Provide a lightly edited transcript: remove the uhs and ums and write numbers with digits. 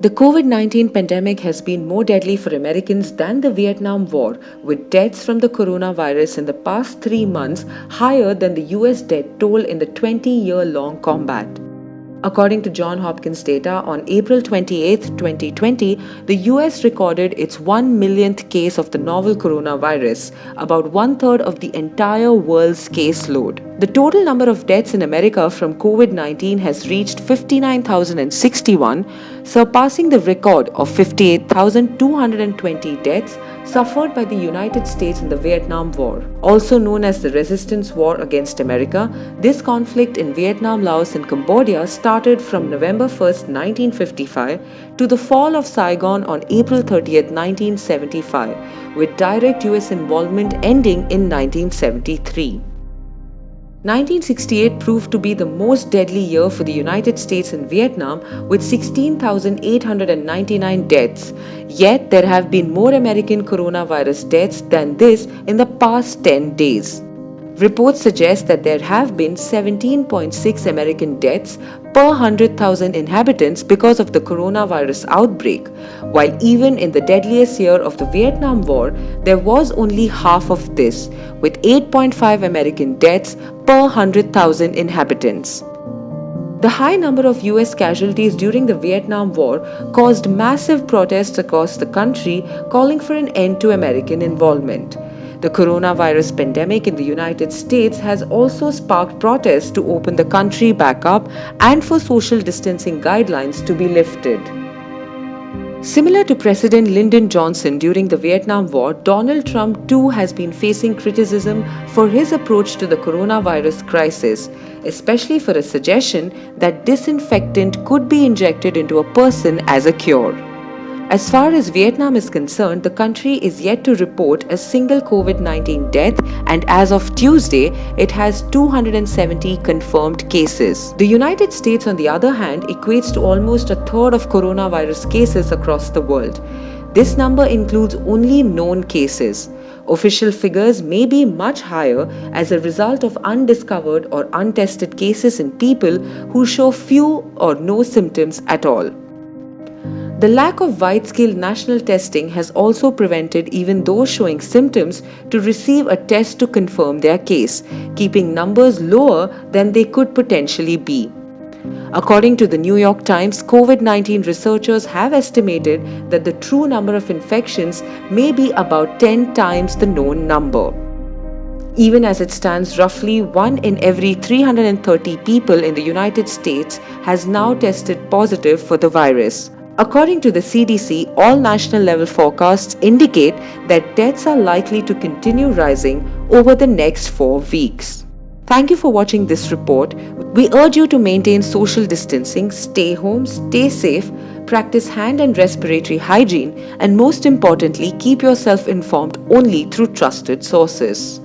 The COVID-19 pandemic has been more deadly for Americans than the Vietnam War, with deaths from the coronavirus in the past 3 months higher than the US death toll in the 20-year-long combat. According to Johns Hopkins data, on April 28, 2020, the US recorded its 1 millionth case of the novel coronavirus, about one-third of the entire world's caseload. The total number of deaths in America from COVID-19 has reached 59,061, surpassing the record of 58,220 deaths suffered by the United States in the Vietnam War. Also known as the Resistance War against America, this conflict in Vietnam, Laos, and Cambodia started from November 1, 1955 to the fall of Saigon on April 30, 1975, with direct US involvement ending in 1973. 1968 proved to be the most deadly year for the United States and Vietnam, with 16,899 deaths. Yet there have been more American coronavirus deaths than this in the past 10 days. Reports suggest that there have been 17.6 American deaths per 100,000 inhabitants because of the coronavirus outbreak, while even in the deadliest year of the Vietnam War, there was only half of this, with 8.5 American deaths per 100,000 inhabitants. The high number of US casualties during the Vietnam War caused massive protests across the country calling for an end to American involvement. The coronavirus pandemic in the United States has also sparked protests to open the country back up and for social distancing guidelines to be lifted. Similar to President Lyndon Johnson during the Vietnam War, Donald Trump too has been facing criticism for his approach to the coronavirus crisis, especially for a suggestion that disinfectant could be injected into a person as a cure. As far as Vietnam is concerned, the country is yet to report a single COVID-19 death, and as of Tuesday, it has 270 confirmed cases. The United States, on the other hand, equates to almost a third of coronavirus cases across the world. This number includes only known cases. Official figures may be much higher as a result of undiscovered or untested cases in people who show few or no symptoms at all. The lack of wide-scale national testing has also prevented even those showing symptoms to receive a test to confirm their case, keeping numbers lower than they could potentially be. According to the New York Times, COVID-19 researchers have estimated that the true number of infections may be about 10 times the known number. Even as it stands, roughly 1 in every 330 people in the United States has now tested positive for the virus. According to the CDC, all national level forecasts indicate that deaths are likely to continue rising over the next 4 weeks. Thank you for watching this report. We urge you to maintain social distancing, stay home, stay safe, practice hand and respiratory hygiene, and most importantly, keep yourself informed only through trusted sources.